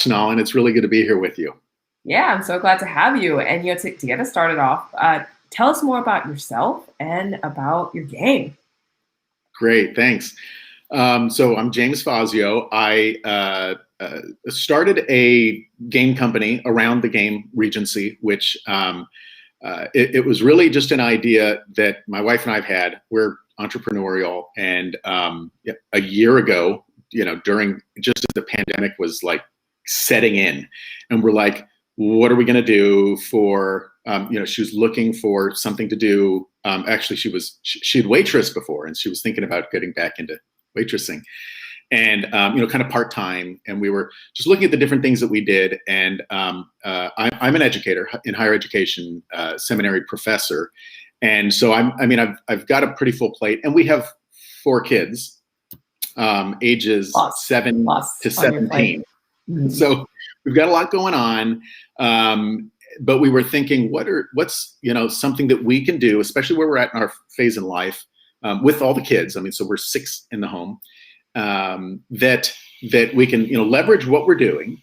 Nall, and it's really good to be here with you. Yeah, I'm so glad to have you. And to get us started off, tell us more about yourself and about your game. Great, thanks. So I'm James Fazio. I started a game company around the game Regency, which it was really just an idea that my wife and I've had. We're entrepreneurial, and a year ago, during just as the pandemic was like setting in, and we're like, what are we going to do for, she was looking for something to do. Actually, she'd waitressed before, and she was thinking about getting back into waitressing, and kind of part-time. And we were just looking at the different things that we did. And I'm an educator in higher education, seminary professor. And so I've got a pretty full plate, and we have 4 kids, ages 7 to 17. Mm-hmm. So we've got a lot going on. But we were thinking, what's something that we can do, especially where we're at in our phase in life, with all the kids. I mean, so we're 6 in the home, that we can, leverage what we're doing,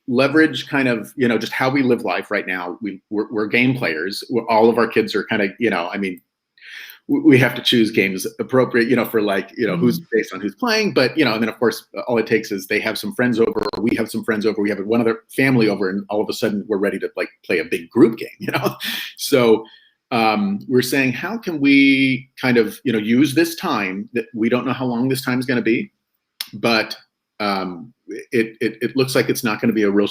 leverage kind of, just how we live life right now. We're game players. All of our kids are kind of, we have to choose games appropriate, for like, who's based on who's playing. But, and then of course, all it takes is they have some friends over, or we have some friends over, we have one other family over, and all of a sudden we're ready to like play a big group game, So we're saying, how can we kind of, use this time that we don't know how long this time is going to be, but it looks like it's not going to be a real,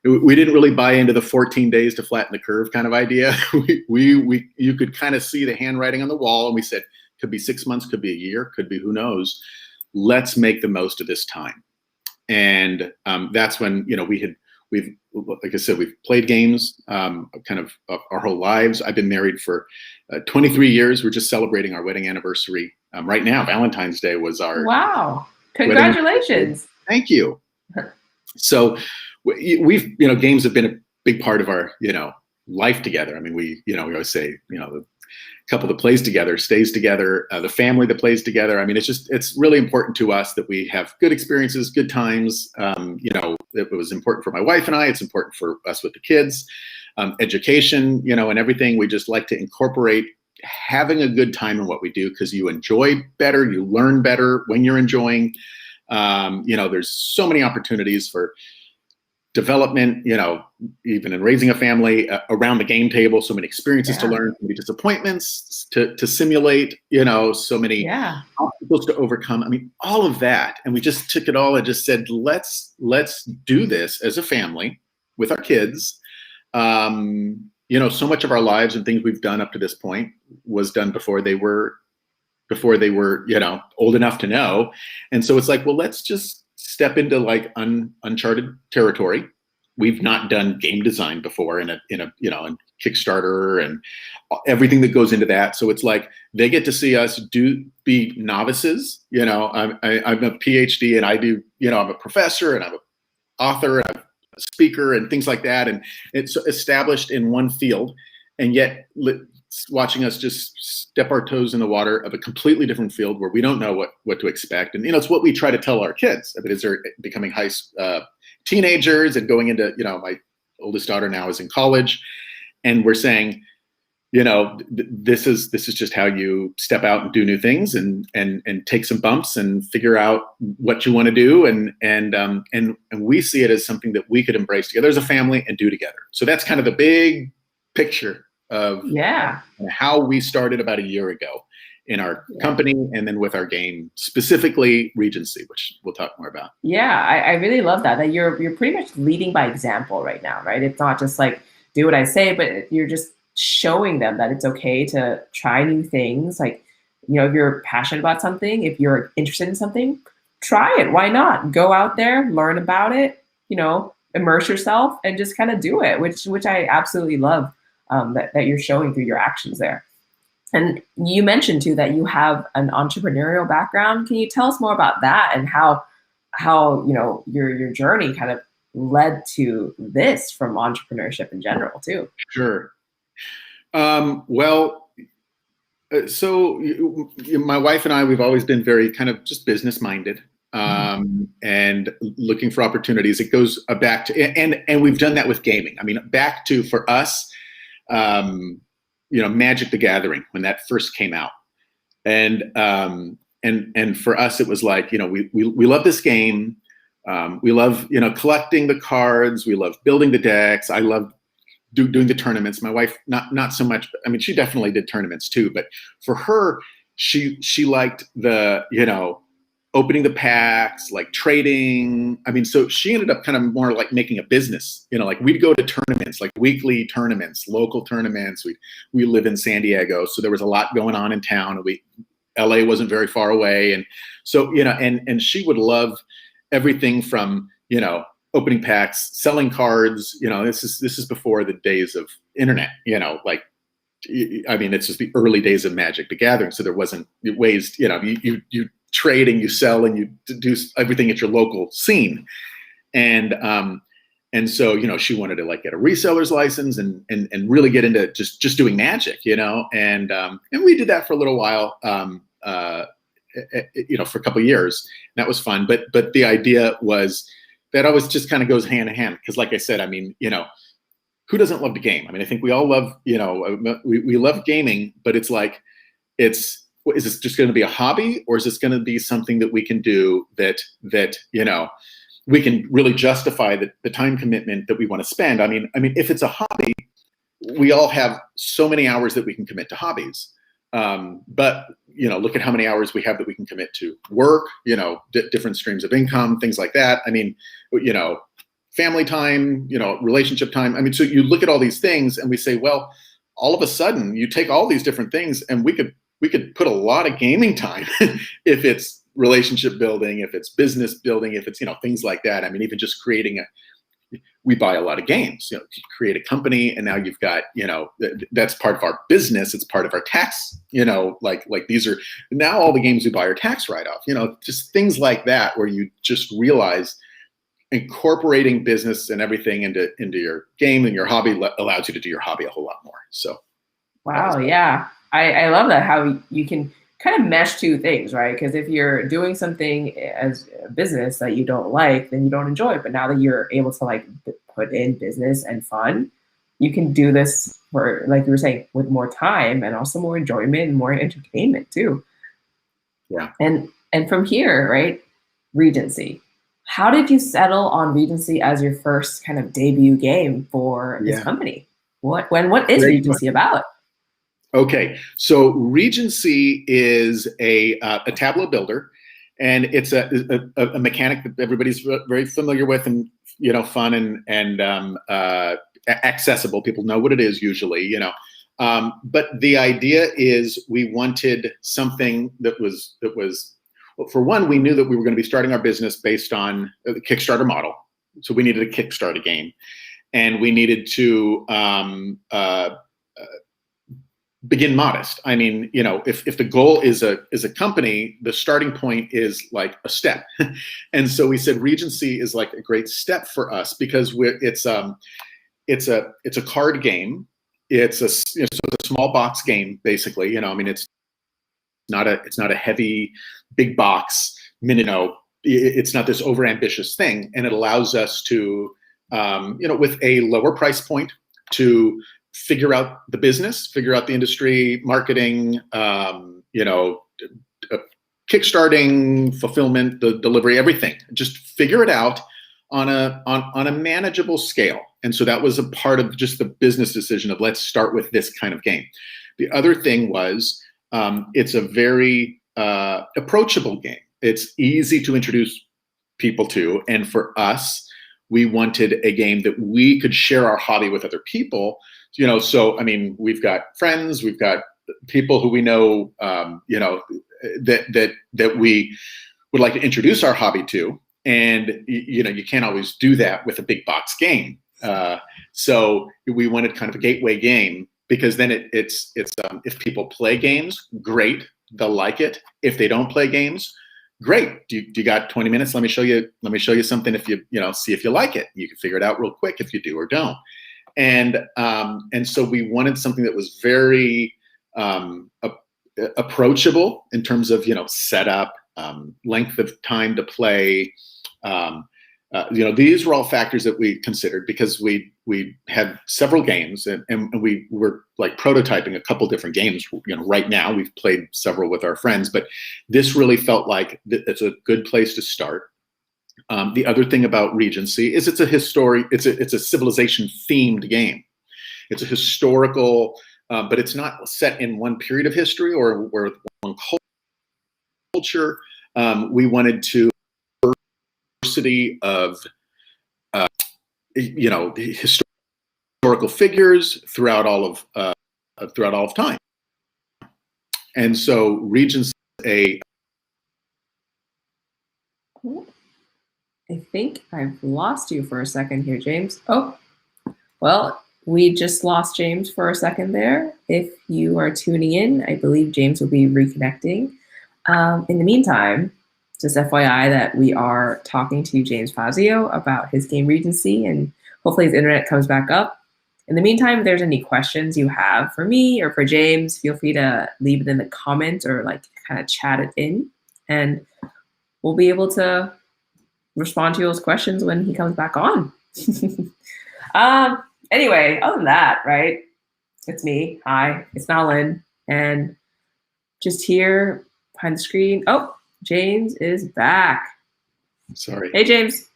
we didn't really buy into the 14 days to flatten the curve kind of idea. You could kind of see the handwriting on the wall, and we said, could be 6 months, could be a year, could be who knows. Let's make the most of this time. And that's when, we've, like I said, we've played games kind of our whole lives. I've been married for 23 years. We're just celebrating our wedding anniversary right now. Valentine's Day was our wow. Congratulations. Thank you. So we've, games have been a big part of our, life together. I mean, we always say, the couple that plays together stays together, the family that plays together. I mean, it's really important to us that we have good experiences, good times. It was important for my wife and I, it's important for us with the kids, education, and everything. We just like to incorporate having a good time in what we do, because you enjoy better, you learn better when you're enjoying. There's so many opportunities for development, even in raising a family around the game table, so many experiences to learn, so many disappointments to simulate, so many obstacles to overcome. I mean, all of that. And we just took it all and just said, let's do this as a family with our kids. So much of our lives and things we've done up to this point was done before they were, old enough to know. And so it's like, well, let's just step into like uncharted territory. We've not done game design before in Kickstarter and everything that goes into that. So it's like they get to see us be novices. I'm a PhD, and I do, I'm a professor, and I'm an author, and I'm a speaker, and things like that. And it's established in one field, and yet watching us just step our toes in the water of a completely different field where we don't know what to expect. And, it's what we try to tell our kids. I mean, as they're becoming teenagers and going into, my oldest daughter now is in college, and we're saying, this is just how you step out and do new things and take some bumps and figure out what you want to do. And we see it as something that we could embrace together as a family and do together. So that's kind of the big picture of how we started about a year ago in our company, and then with our game, specifically Regency, which we'll talk more about. Yeah, I really love that you're pretty much leading by example right now, right? It's not just like do what I say, but you're just showing them that it's okay to try new things. Like, if you're passionate about something, if you're interested in something, try it. Why not? Go out there, learn about it, immerse yourself, and just kind of do it, which I absolutely love. That you're showing through your actions there. And you mentioned too that you have an entrepreneurial background. Can you tell us more about that and how your journey kind of led to this from entrepreneurship in general too? Sure. So my wife and I, we've always been very kind of just business minded. and looking for opportunities. It goes back to, and we've done that with gaming. I mean, back to, for us, Magic the Gathering, when that first came out. And for us, it was like, we love this game. We love, collecting the cards. We love building the decks. I love doing the tournaments. My wife, not so much. I mean, she definitely did tournaments too, but for her, she liked the, opening the packs, like trading. I mean, so she ended up kind of more like making a business, like we'd go to tournaments, like weekly tournaments, local tournaments. We live in San Diego, so there was a lot going on in town. LA wasn't very far away. And so, and she would love everything from, opening packs, selling cards. This is before the days of internet, like, I mean, it's just the early days of Magic the Gathering. So there wasn't ways, you trade and you sell and you do everything at your local scene. And so, she wanted to like get a reseller's license and really get into just doing Magic, and we did that for a little while, for a couple of years. And that was fun. But the idea was that always just kind of goes hand in hand. Cause like I said, I mean, who doesn't love the game? I mean, I think we all love, we love gaming, but it's like, is this just going to be a hobby, or is this going to be something that we can do that we can really justify the time commitment that we want to spend? I mean, if it's a hobby, we all have so many hours that we can commit to hobbies. But look at how many hours we have that we can commit to work, different streams of income, things like that. I mean, family time, relationship time. I mean, so you look at all these things and we say, well, all of a sudden you take all these different things and we could put a lot of gaming time if it's relationship building, if it's business building, if it's, things like that. I mean, even just creating we buy a lot of games, create a company, and now you've got, that's part of our business. It's part of our tax, like these are now all the games we buy are tax write-off, just things like that, where you just realize incorporating business and everything into your game and your hobby allows you to do your hobby a whole lot more. So. Wow. Yeah. I love that, how you can kind of mesh two things, right? Because if you're doing something as a business that you don't like, then you don't enjoy it. But now that you're able to like put in business and fun, you can do this for, like you were saying, with more time and also more enjoyment and more entertainment too. Yeah. And from here, right, Regency. How did you settle on Regency as your first kind of debut game for this company? What is Great Regency about? Okay, so Regency is a tableau builder, and it's a mechanic that everybody's very familiar with, and fun and accessible. People know what it is usually, But the idea is we wanted something that was well, for one, we knew that we were going to be starting our business based on the Kickstarter model, so we needed to kickstart a game, and we needed to begin modest. I mean, if the goal is a company, the starting point is like a step. And so we said Regency is like a great step for us because it's a card game. It's a small box game, basically. I mean, it's not a heavy, big box. It's not this overambitious thing, and it allows us to, with a lower price point, to figure out the business, figure out the industry, marketing, kickstarting, fulfillment, the delivery, everything. Just figure it out on a manageable scale. And so that was a part of just the business decision of let's start with this kind of game. The other thing was it's a very approachable game. It's easy to introduce people to, and for us, we wanted a game that we could share our hobby with other people. So I mean, we've got friends, we've got people who we know, that we would like to introduce our hobby to, and you can't always do that with a big box game. So we wanted kind of a gateway game, because then it's if people play games, great, they'll like it. If they don't play games, great. Do you got 20 minutes? Let me show you something. If you see if you like it, you can figure it out real quick if you do or don't. And so we wanted something that was very approachable in terms of setup, length of time to play. These were all factors that we considered because we had several games and we were like prototyping a couple different games. Right now we've played several with our friends, but this really felt like it's a good place to start. The other thing about Regency is it's a civilization themed game. It's a historical, but it's not set in one period of history or one culture. We wanted to diversity of historical figures throughout all of time, and so Regency I think I've lost you for a second here, James. Oh, well, we just lost James for a second there. If you are tuning in, I believe James will be reconnecting. In the meantime, just FYI that we are talking to James Fazio about his game Regency, and hopefully his internet comes back up. In the meantime, if there's any questions you have for me or for James, feel free to leave it in the comments or like kind of chat it in, and we'll be able to respond to those questions when he comes back on. Anyway, other than that, right? It's me. Hi, it's Nalin, and just here behind the screen. Oh, James is back. Sorry. Hey, James.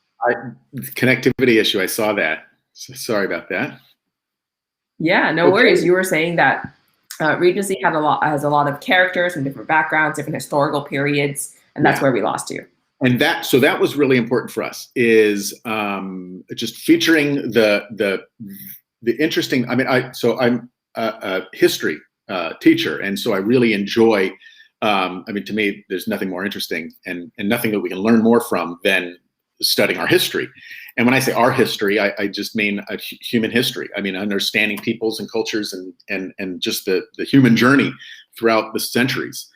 Connectivity issue. I saw that. So sorry about that. Yeah, no worries. You were saying that Regency has a lot of characters from different backgrounds, different historical periods, and that's where we lost you. And that was really important for us, is just featuring the interesting. I mean, I'm a history teacher, and so I really enjoy. To me, there's nothing more interesting and nothing that we can learn more from than studying our history. And when I say our history, I just mean human history. I mean, understanding peoples and cultures and just the human journey throughout the centuries.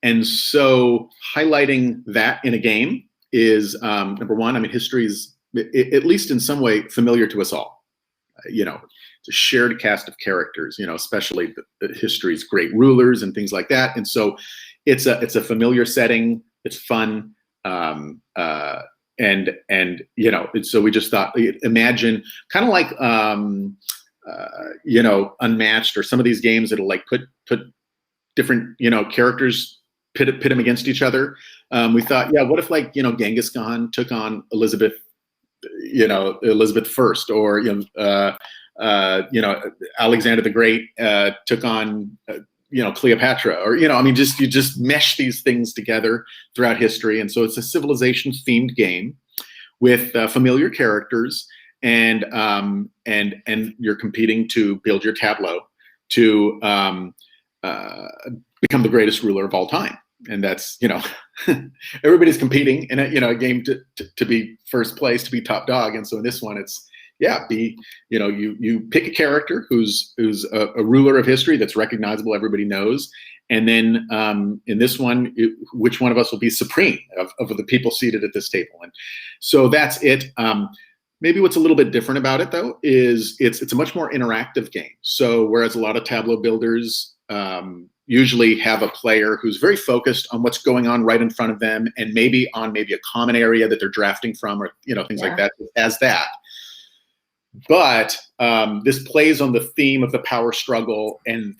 And so highlighting that in a game is, number one, I mean, history is, at least in some way, familiar to us all. It's a shared cast of characters, especially the history's great rulers and things like that. And so it's a familiar setting. It's fun. And so we just thought, imagine kind of like, Unmatched or some of these games that'll like put different, characters, pit them against each other. We thought, what if like, Genghis Khan took on Elizabeth I, or, Alexander the Great took on, Cleopatra, or, you just mesh these things together throughout history. And so it's a civilization themed game with familiar characters, and you're competing to build your tableau to become the greatest ruler of all time. And that's, everybody's competing in a game to be first place, to be top dog. And so in this one, it's, you pick a character who's a ruler of history that's recognizable, everybody knows. And then in this one, which one of us will be supreme of the people seated at this table? And so that's it. Maybe what's a little bit different about it, though, is it's a much more interactive game. So whereas a lot of tableau builders usually have a player who's very focused on what's going on right in front of them, and maybe a common area that they're drafting from, or things like that, as that. But this plays on the theme of the power struggle and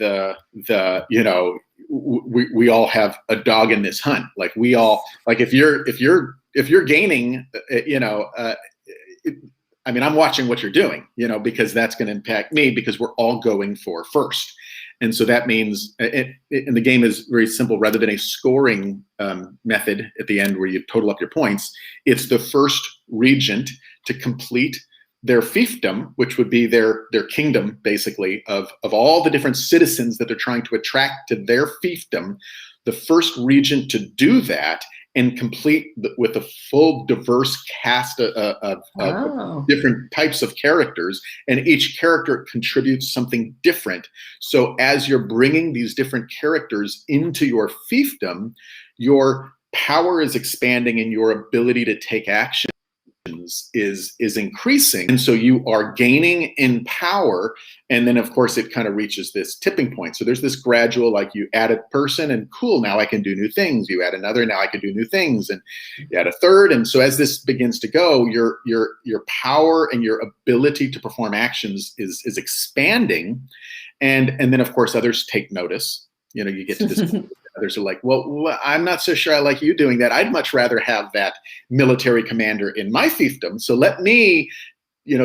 we all have a dog in this hunt. Like we all, like if you're gaining, I'm watching what you're doing, because that's going to impact me, because we're all going for first. And so that means, and the game is very simple. Rather than a scoring method at the end where you total up your points, it's the first regent to complete their fiefdom, which would be their kingdom, basically, of all the different citizens that they're trying to attract to their fiefdom. The first regent to do that and complete with a full diverse cast of different types of characters, and each character contributes something different. So as you're bringing these different characters into your fiefdom, your power is expanding and your ability to take action actions is increasing, and so you are gaining in power. And then of course it kind of reaches this tipping point. So there's this gradual, like, you add a person and cool, now I can do new things. You add another, now I can do new things, and you add a third. And so as this begins to go, your power and your ability to perform actions is expanding. And then of course others take notice. You get to this point. Others are like, well, I'm not so sure I like you doing that. I'd much rather have that military commander in my fiefdom. So let me,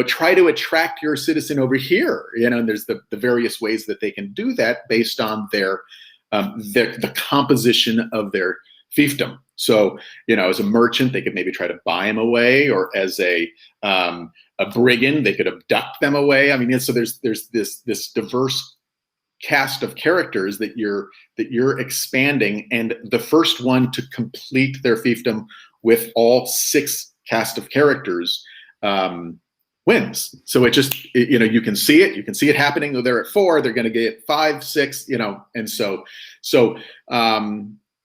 try to attract your citizen over here. And there's the various ways that they can do that based on the composition of their fiefdom. So, as a merchant, they could maybe try to buy them away, or as a brigand, they could abduct them away. I mean, so there's this diverse cast of characters that you're expanding, and the first one to complete their fiefdom with all 6 cast of characters wins. So it just, you can see it happening. They're at 4, they're going to get 5, 6, and so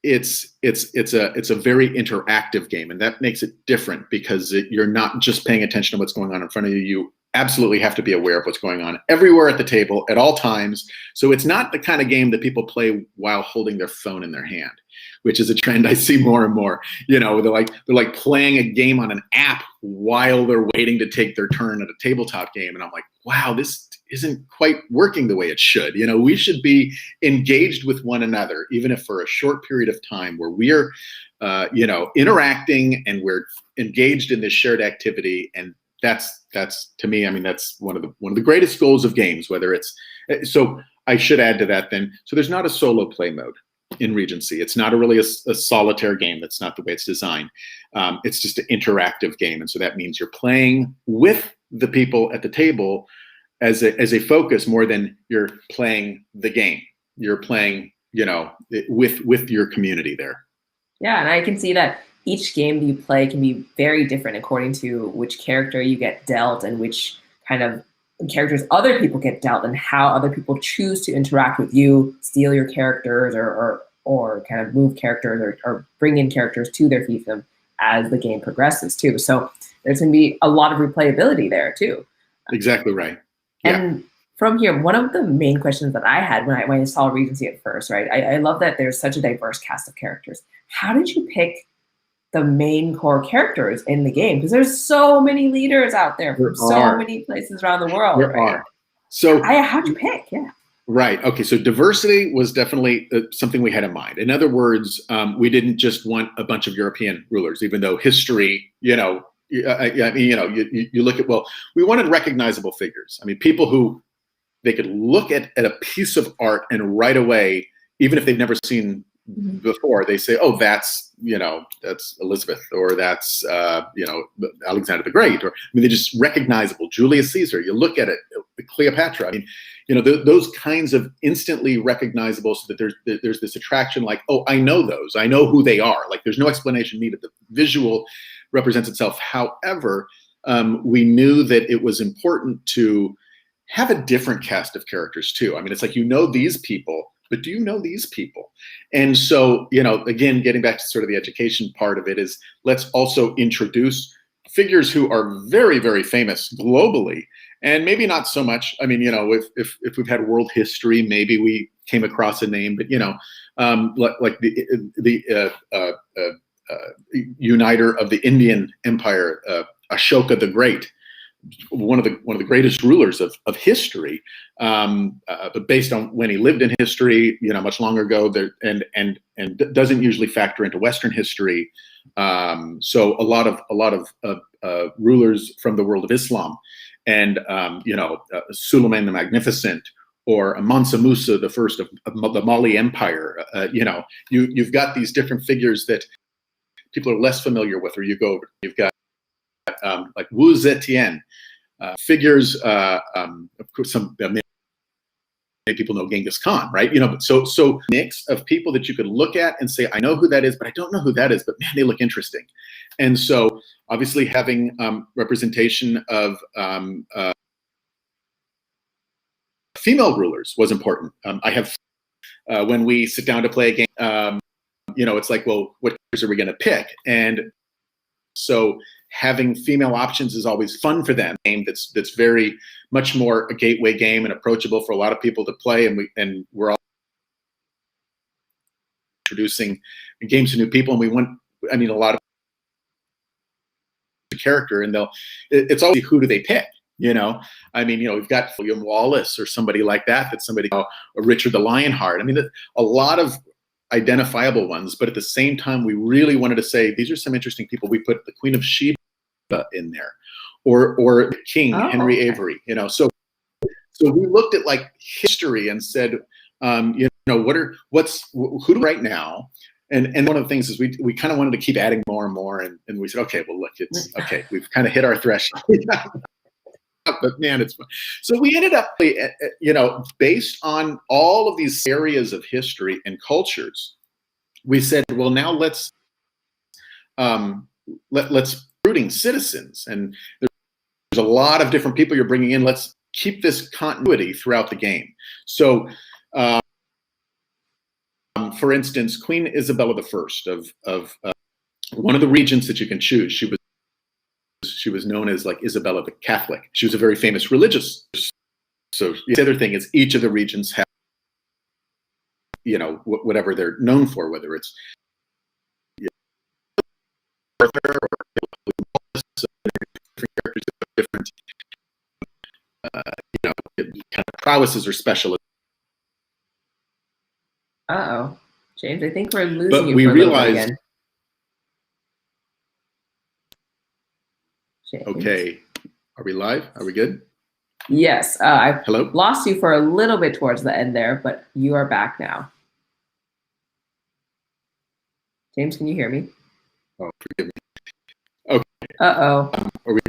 it's a very interactive game, and that makes it different because you're not just paying attention to what's going on in front of you. You absolutely have to be aware of what's going on everywhere at the table at all times. So it's not the kind of game that people play while holding their phone in their hand, which is a trend I see more and more. They're like playing a game on an app while they're waiting to take their turn at a tabletop game. And I'm like, wow, this isn't quite working the way it should. We should be engaged with one another, even if for a short period of time, where we're, interacting and we're engaged in this shared activity. And that's to me, I mean, that's one of the greatest goals of games, whether it's, so I should add to that then. So there's not a solo play mode in Regency. It's not really a solitaire game. That's not the way it's designed. It's just an interactive game. And so that means you're playing with the people at the table as a focus more than you're playing the game. You're playing, with your community there. Yeah, and I can see that each game that you play can be very different according to which character you get dealt and which kind of characters other people get dealt, and how other people choose to interact with you, steal your characters, or kind of move characters or bring in characters to their fiefdom as the game progresses too. So there's going to be a lot of replayability there too. Exactly right. Yeah. And from here, one of the main questions that I had when I saw Regency at first, right? I love that there's such a diverse cast of characters. How did you pick the main core characters in the game? Because there's so many leaders out there from so many places around the world. There are. So how'd you pick? Yeah. Right. Okay. So diversity was definitely something we had in mind. In other words, we didn't just want a bunch of European rulers, even though history, you look at, well, we wanted recognizable figures. I mean, people who they could look at a piece of art and right away, even if they've never seen before, they say, oh, that's Elizabeth, or that's, Alexander the Great, or, I mean, they're just recognizable. Julius Caesar, you look at it, Cleopatra. I mean, those kinds of instantly recognizable, so that there's this attraction, like, oh, I know those. I know who they are. Like, there's no explanation needed. The visual represents itself. However, we knew that it was important to have a different cast of characters too. I mean, it's like, these people, but do you know these people? And so, again, getting back to sort of the education part of it, is let's also introduce figures who are very, very famous globally, and maybe not so much. I mean, if we've had world history, maybe we came across a name, but like the uniter of the Indian Empire, Ashoka the Great, one of the greatest rulers of history, but based on when he lived in history, much longer ago, and doesn't usually factor into Western history. So a lot of rulers from the world of Islam, and Suleiman the Magnificent, or Mansa Musa, the first of the Mali Empire. You've got these different figures that people are less familiar with, or you've got like Wu Zetian, figures. Of course, some many people know Genghis Khan, right? So mix of people that you could look at and say, I know who that is, but I don't know who that is. But man, they look interesting. And so, obviously, having representation of female rulers was important. I have when we sit down to play a game, it's like, well, what characters are we going to pick? And so having female options is always fun for them. Game that's very much more a gateway game and approachable for a lot of people to play, and we're all introducing games to new people, and we want, I mean, a lot of the character, and it's always who do they pick, you know? I mean, you know, we've got William Wallace or somebody like that, somebody, or Richard the Lionheart. I mean, a lot of identifiable ones, but at the same time, we really wanted to say, these are some interesting people. We put the Queen of Sheba in there, or King Henry Avery, you know? So we looked at like history and said, you know, who do right now? And one of the things is we kind of wanted to keep adding more and more, and we said, okay, well, look, it's okay. We've kind of hit our threshold. But man, it's fun. So we ended up, you know, based on all of these areas of history and cultures, we said, well, now let's recruiting citizens, and there's a lot of different people you're bringing in. Let's keep this continuity throughout the game. So, for instance, Queen Isabella I of one of the regents that you can choose, she was known as like Isabella the Catholic. She was a very famous religious. So the other thing is each of the regents have, you know, whatever they're known for, whether it's, you know, Arthur or different characters, different, you know, kind of prowesses or special. Uh-oh. James, I think we're losing But you we for a little bit realized, again. James. Okay, are we live? Are we good? Yes, I Hello? lost you for a little bit towards the end there, but you are back now. James, can you hear me? Oh, forgive me. Okay. Uh-oh. Are we?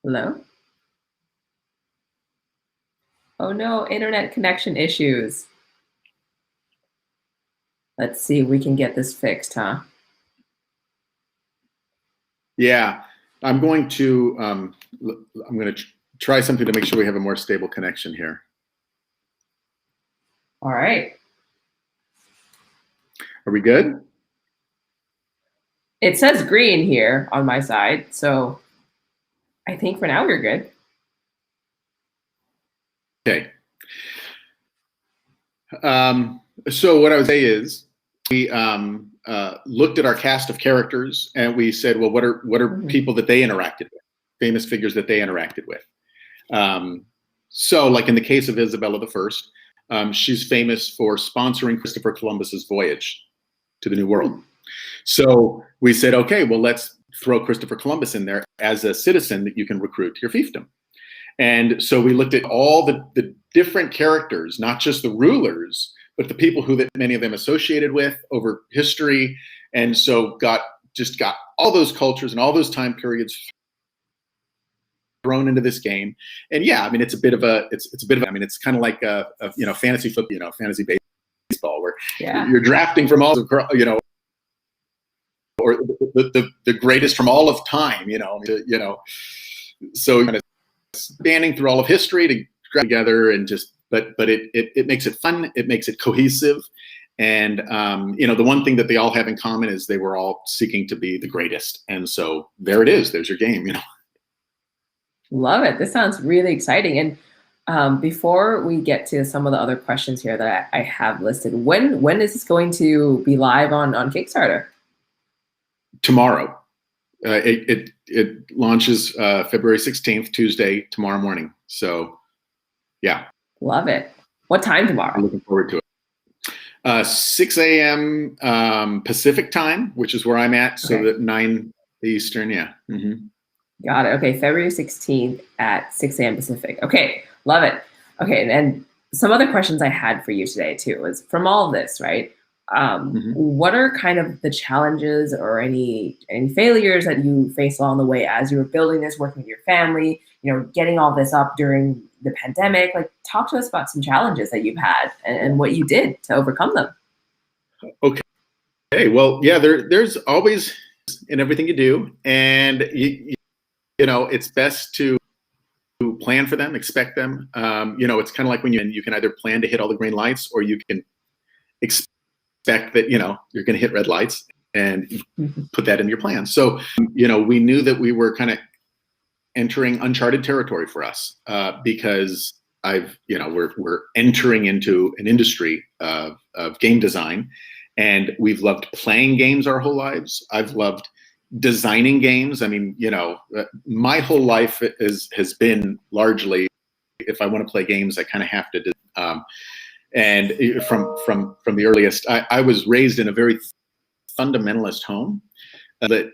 Hello? Oh no, internet connection issues. Let's see if we can get this fixed, huh? Yeah, I'm going to try something to make sure we have a more stable connection here. All right. Are we good? It says green here on my side, so I think for now we're good. Okay. So what I would say is we looked at our cast of characters and we said, well, what are people that they interacted with, famous figures that they interacted with? So like in the case of Isabella I, she's famous for sponsoring Christopher Columbus's voyage to the New World. So we said, okay, well, let's throw Christopher Columbus in there as a citizen that you can recruit to your fiefdom. And so we looked at all the different characters, not just the rulers, but the people who that many of them associated with over history. And so got all those cultures and all those time periods thrown into this game. And yeah, I mean, it's a bit of I mean, it's kind of like a you know, fantasy football, you know, fantasy baseball, where you're drafting from all, you know, or the greatest from all of time, you know, so kind of spanning through all of history to grab together and just, but it makes it fun. It makes it cohesive. And, you know, the one thing that they all have in common is they were all seeking to be the greatest. And so there it is. There's your game, you know. Love it. This sounds really exciting. And before we get to some of the other questions here that I have listed, when is this going to be live on Kickstarter? Tomorrow. It launches February 16th, Tuesday, tomorrow morning. So, yeah. Love it. What time tomorrow? I'm looking forward to it. 6 a.m. Pacific time, which is where I'm at. So that 9 Eastern, yeah. Mm-hmm. Got it. Okay, February 16th at 6 a.m. Pacific. Okay, love it. Okay, and some other questions I had for you today too is from all of this, right? What are kind of the challenges or any failures that you faced along the way as you were building this, working with your family, you know, getting all this up during the pandemic? Like, talk to us about some challenges that you've had and what you did to overcome them. Okay. Hey, well, yeah, there's always in everything you do, and you know, it's best to plan for them, expect them. You know, it's kind of like when you can either plan to hit all the green lights, or you can expect expect that, you're going to hit red lights and Mm-hmm. put that in your plan. So, we knew that we were kind of entering uncharted territory for us, because we're entering into an industry of game design, and we've loved playing games our whole lives. I've loved designing games. I mean, my whole life has been largely, if I want to play games, I kind of have to. And from the earliest, I was raised in a very fundamentalist home that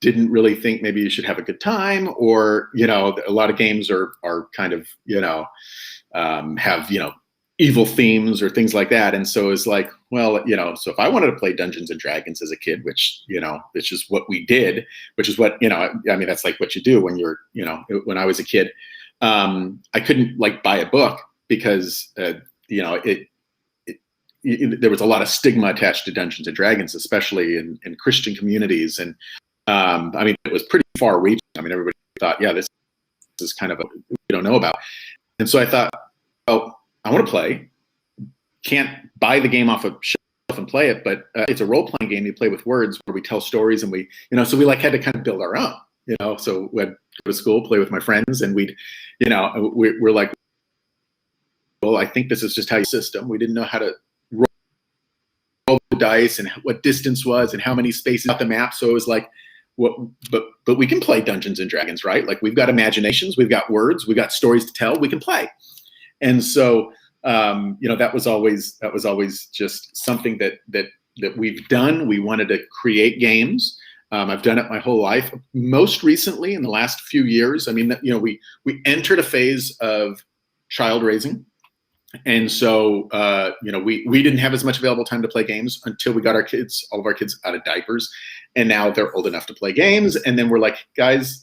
didn't really think maybe you should have a good time, or a lot of games are kind of have evil themes or things like that. And so it's like, well, so if I wanted to play Dungeons and Dragons as a kid, which is what we did, which is what I mean, that's like what you do when you're when I was a kid. I couldn't buy a book because there was a lot of stigma attached to Dungeons and Dragons, especially in Christian communities. And I mean, it was pretty far reaching. I mean, everybody thought, yeah, this is kind of we don't know about. And so I thought, oh, I want to play. Can't buy the game off a shelf and play it, but it's a role-playing game. You play with words where we tell stories, and we so we had to kind of build our own. So we'd go to school, play with my friends, and we'd, we're like, well, I think this is just how you system. We didn't know how to roll the dice and what distance was and how many spaces on the map. So it was like, but we can play Dungeons and Dragons, right? Like, we've got imaginations, we've got words, we've got stories to tell, we can play. And so that was always just something that we've done. We wanted to create games. I've done it my whole life. Most recently, in the last few years, I mean, we entered a phase of child raising. And so, we didn't have as much available time to play games until we got all of our kids out of diapers. And now they're old enough to play games. And then we're like, guys,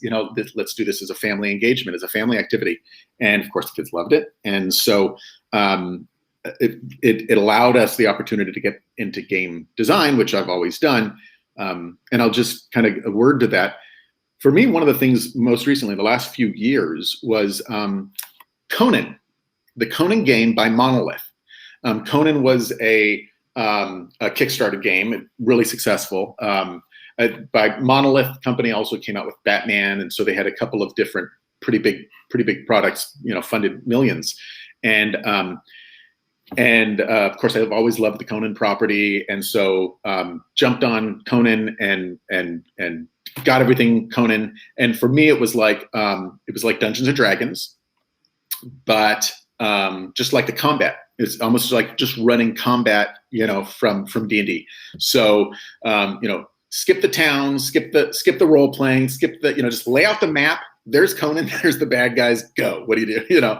let's do this as a family engagement, as a family activity. And of course, the kids loved it. And so it allowed us the opportunity to get into game design, which I've always done. And I'll just kind of a word to that. For me, one of the things most recently, the last few years, was Conan. The Conan game by Monolith. Conan was a Kickstarter game, really successful. By Monolith company also came out with Batman, and so they had a couple of different pretty big products, funded millions. And of course, I've always loved the Conan property, and so jumped on Conan and got everything Conan. And for me, it was like Dungeons and Dragons, but just like the combat. It's almost like just running combat, from D&D. So, skip the town, skip the role playing, just lay out the map. There's Conan, there's the bad guys, go. What do you do?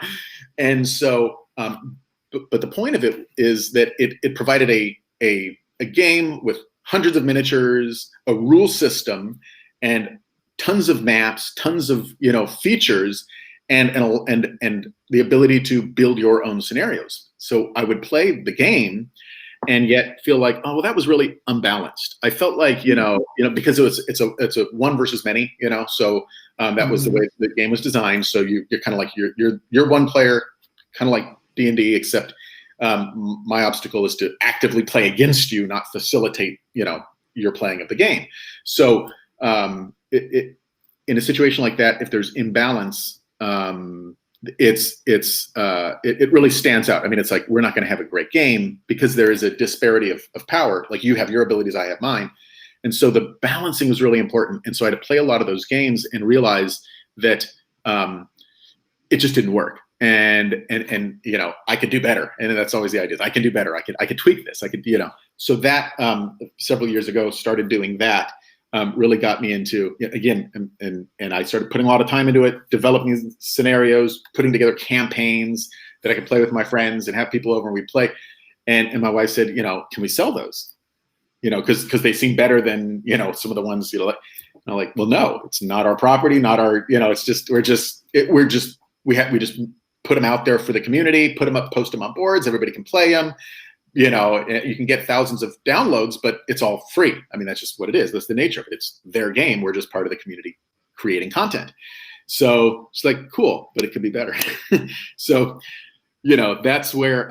And so, but the point of it is that it provided a game with hundreds of miniatures, a rule system, and tons of maps, tons of features, and the ability to build your own scenarios. So I would play the game and yet feel like, oh, well, that was really unbalanced. I felt like, because it's a one versus many, so that was the way the game was designed. So you're kind of like, you're one player, kind of like D&D, except my obstacle is to actively play against you, not facilitate, your playing of the game. So in a situation like that, if there's imbalance, it really stands out. I mean, it's like, we're not going to have a great game because there is a disparity of power. Like, you have your abilities, I have mine. And so the balancing was really important. And so I had to play a lot of those games and realize that it just didn't work. And I could do better. And that's always the idea. I can do better. I could tweak this. I could, so that several years ago, started doing that. Really got me into, again, and I started putting a lot of time into it, developing scenarios, putting together campaigns that I could play with my friends and have people over and we play. And my wife said, can we sell those? Because they seem better than, some of the ones, and I'm like, well, no, it's not our property, not our, it's just, we just put them out there for the community, put them up, post them on boards, everybody can play them. You can get thousands of downloads, but it's all free. I mean, that's just what it is. That's the nature of it. It's their game. We're just part of the community creating content. So it's like, cool, but it could be better. So, that's where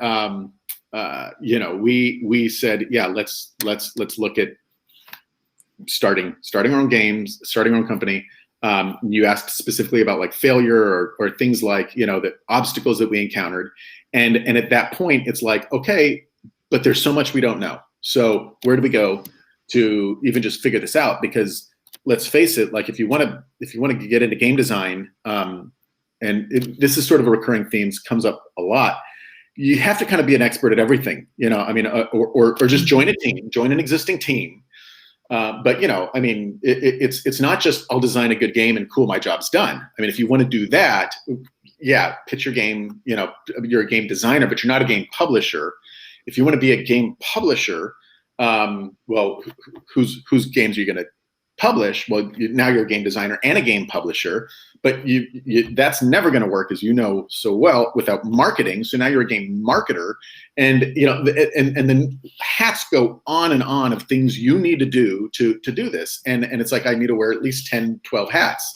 we said, yeah, let's look at starting our own games, starting our own company. You asked specifically about like failure or things like, the obstacles that we encountered. And at that point, it's like, okay, but there's so much we don't know. So where do we go to even just figure this out? Because let's face it, like if you want to get into game design, this is sort of a recurring theme, comes up a lot. You have to kind of be an expert at everything, or just join an existing team. But it's not just I'll design a good game and cool, my job's done. I mean, if you want to do that, yeah, pitch your game. You're a game designer, but you're not a game publisher. If you want to be a game publisher, well, whose games are you going to publish? Well, now you're a game designer and a game publisher, but that's never going to work, as you know so well, without marketing. So now you're a game marketer, and and then hats go on and on of things you need to do to do this, and it's like I need to wear at least 10, 12 hats,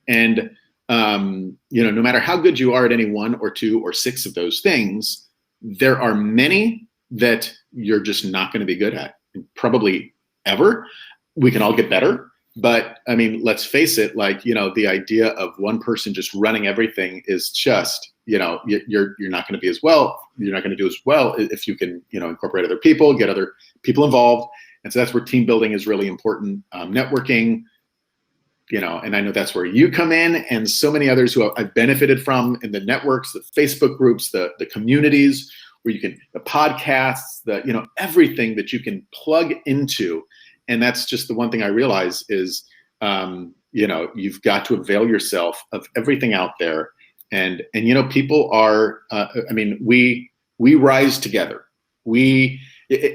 and no matter how good you are at any one or two or six of those things, there are many that you're just not going to be good at, probably ever. We can all get better, but I mean, let's face it, like, the idea of one person just running everything is just, you're not going to be as well. You're not going to do as well if you can, incorporate other people, get other people involved. And so that's where team building is really important. Networking, and I know that's where you come in, and so many others who I've benefited from in the networks, the Facebook groups, the communities where you can, the podcasts, everything that you can plug into. And that's just the one thing I realize is, you've got to avail yourself of everything out there. And people are, we rise together. We,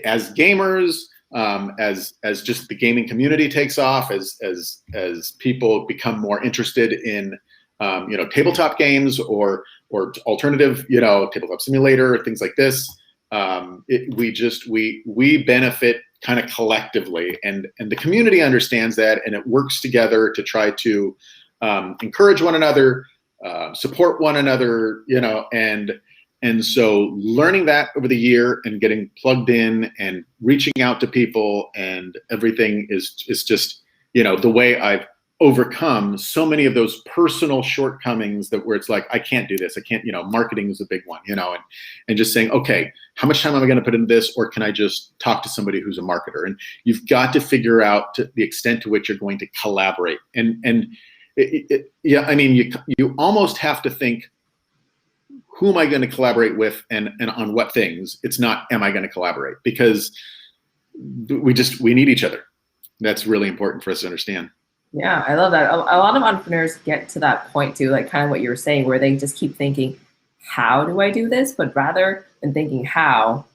as gamers, as just the gaming community takes off, as people become more interested in, tabletop games or alternative, tabletop simulator, things like this. We benefit kind of collectively, and the community understands that, and it works together to try to encourage one another, support one another, and so learning that over the year and getting plugged in and reaching out to people and everything is just, the way I've overcome so many of those personal shortcomings that where it's like, I can't do this. I can't, marketing is a big one, and just saying, okay, how much time am I going to put into this? Or can I just talk to somebody who's a marketer? And you've got to figure out to the extent to which you're going to collaborate. You almost have to think, who am I going to collaborate with and on what things? It's not, am I going to collaborate? Because we need each other. That's really important for us to understand. Yeah, I love that. A lot of entrepreneurs get to that point too, like kind of what you were saying, where they just keep thinking, how do I do this? But rather than thinking how,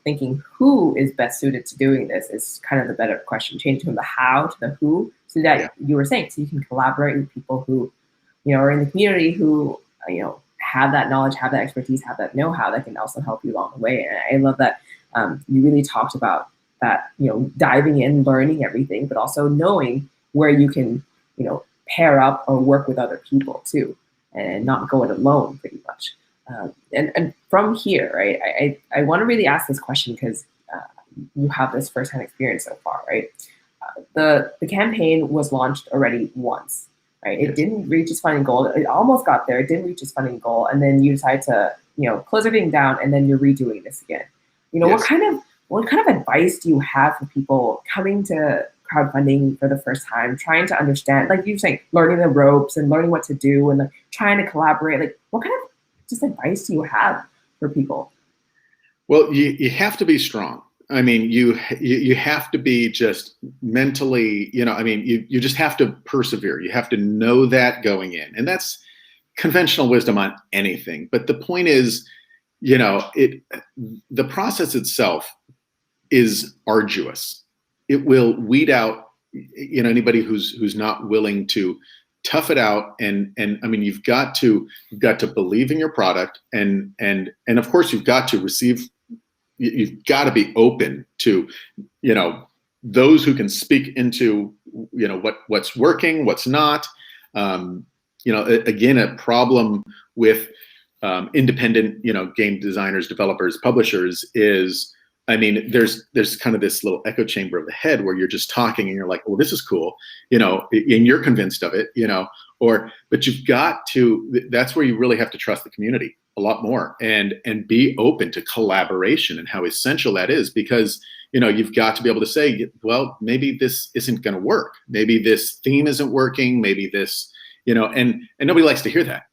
thinking who is best suited to doing this is kind of the better question. Change from the how to the who, so that you were saying, so you can collaborate with people who, are in the community who, have that knowledge, have that expertise, have that know-how that can also help you along the way. And I love that you really talked about that, diving in, learning everything, but also knowing where you can, pair up or work with other people too, and not go it alone pretty much. And from here, right, I want to really ask this question because you have this firsthand experience so far, right? The campaign was launched already once, right? It didn't reach its funding goal. It almost got there. It didn't reach its funding goal. And then you decide to, close everything down, and then you're redoing this again. What kind of advice do you have for people coming to crowdfunding for the first time, trying to understand, like you're saying, learning the ropes and learning what to do and like trying to collaborate? Like, what kind of just advice do you have for people? Well, you have to be strong. I mean, you have to be just mentally, you just have to persevere. You have to know that going in. And that's conventional wisdom on anything. But the point is, the process itself is arduous. It will weed out, anybody who's not willing to tough it out. And I mean, you've got to believe in your product, and of course you've got to be open to, those who can speak into, what's working, what's not. Again, a problem with independent, game designers, developers, publishers is, I mean, there's kind of this little echo chamber of the head where you're just talking and you're like, well, this is cool, and you're convinced of it, but you've got to, that's where you really have to trust the community a lot more and be open to collaboration and how essential that is, because you've got to be able to say, well, maybe this isn't going to work. Maybe this theme isn't working. Maybe this, and nobody likes to hear that,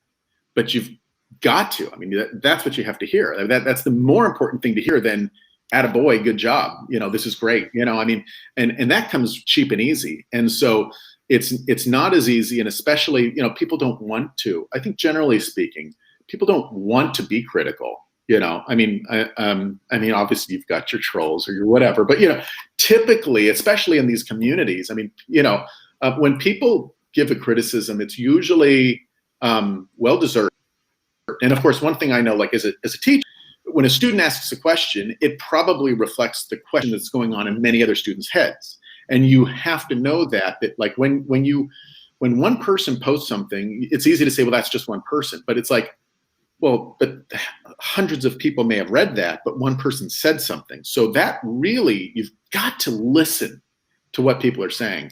but you've got to. I mean, that's what you have to hear. That's the more important thing to hear than "attaboy, good job." This is great. I mean, and that comes cheap and easy. And so it's not as easy, and especially people don't want to. I think generally speaking, people don't want to be critical. I mean, obviously you've got your trolls or your whatever, but typically, especially in these communities, I mean, when people give a criticism, it's usually well deserved. And of course, one thing I know, like as a teacher, when a student asks a question, it probably reflects the question that's going on in many other students' heads, and you have to know that like when one person posts something, it's easy to say, well, that's just one person, but it's like, well, but hundreds of people may have read that, but one person said something. So that really, you've got to listen to what people are saying,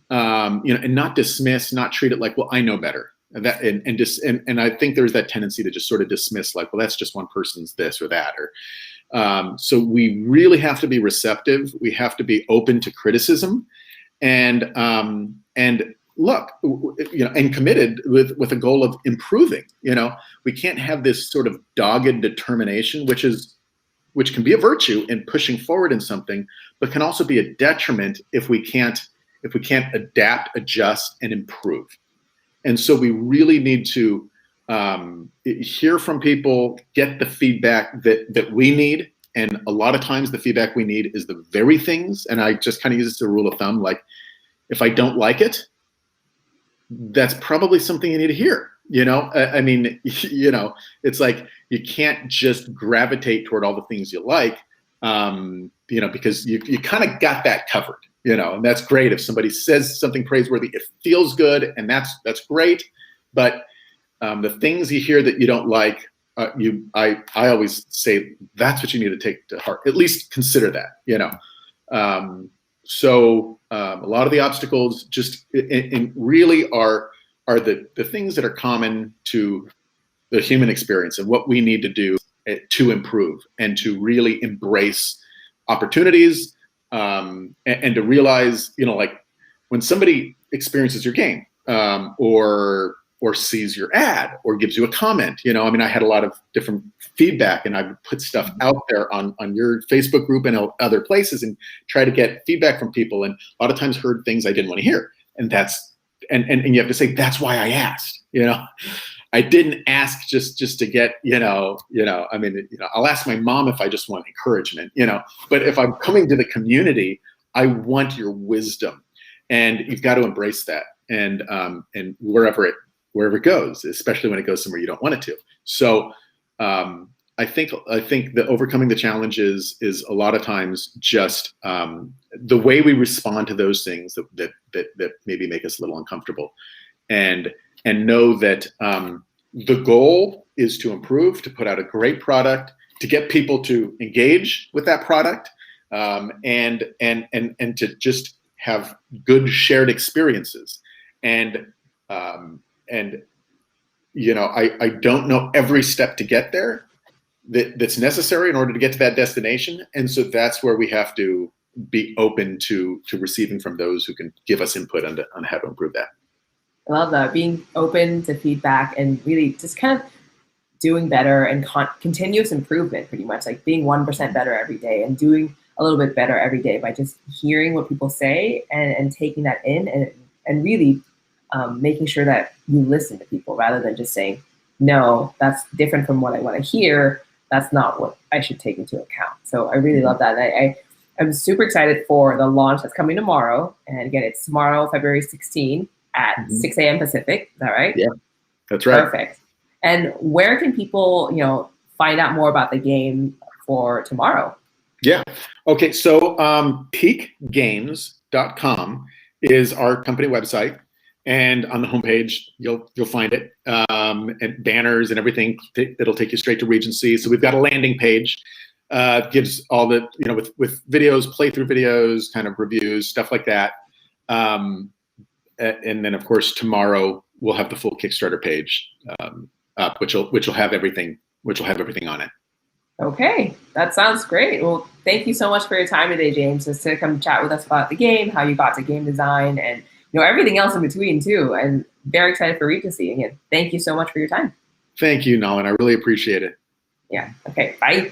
and not dismiss, not treat it like, well, I know better. And I think there's that tendency to just sort of dismiss, like, well, that's just one person's this or that. Or so we really have to be receptive. We have to be open to criticism, and look, and committed with a goal of improving. We can't have this sort of dogged determination, which can be a virtue in pushing forward in something, but can also be a detriment if we can't adapt, adjust, and improve. And so we really need to hear from people, get the feedback that we need. And a lot of times the feedback we need is the very things, and I just kind of use this as a rule of thumb, like, if I don't like it, that's probably something you need to hear. I mean, it's like you can't just gravitate toward all the things you like, because you kind of got that covered, and that's great. If somebody says something praiseworthy, it feels good, and that's great. But the things you hear that you don't like, I always say that's what you need to take to heart. At least consider that, So a lot of the obstacles just really are the things that are common to the human experience and what we need to do to improve and to really embrace opportunities, and to realize, like when somebody experiences your game, or sees your ad or gives you a comment, I mean, I had a lot of different feedback, and I would put stuff out there on your Facebook group and other places and try to get feedback from people. And a lot of times heard things I didn't want to hear. And and you have to say, that's why I asked, I didn't ask just to get, I mean, I'll ask my mom if I just want encouragement, but if I'm coming to the community, I want your wisdom, and you've got to embrace that. And wherever it goes, especially when it goes somewhere you don't want it to. So I think that overcoming the challenges is a lot of times just the way we respond to those things that maybe make us a little uncomfortable, and know that the goal is to improve, to put out a great product, to get people to engage with that product, and to just have good shared experiences. And I don't know every step to get there that's necessary in order to get to that destination. And so that's where we have to be open to receiving from those who can give us input on how to improve that. I love that, being open to feedback and really just kind of doing better and continuous improvement, pretty much like being 1% better every day and doing a little bit better every day by just hearing what people say and taking that in and really making sure that you listen to people rather than just saying, no, that's different from what I want to hear. That's not what I should take into account. So I really love that. And I'm super excited for the launch that's coming tomorrow. And again, it's tomorrow, February 16 at 6 a.m. Pacific. Is that right? Yeah, that's right. Perfect. And where can people, find out more about the game for tomorrow? Yeah. Okay. So peakgames.com is our company website. And on the homepage, you'll find it, and banners and everything. It'll take you straight to Regency. So we've got a landing page, gives all the, with videos, playthrough videos, kind of reviews, stuff like that. And then of course tomorrow we'll have the full Kickstarter page up, which will have everything on it. Okay, that sounds great. Well, thank you so much for your time today, James, just to come chat with us about the game, how you got to game design, and everything else in between too. And very excited for Regency. Again, thank you so much for your time. Thank you, Nolan. I really appreciate it. Yeah. Okay. Bye.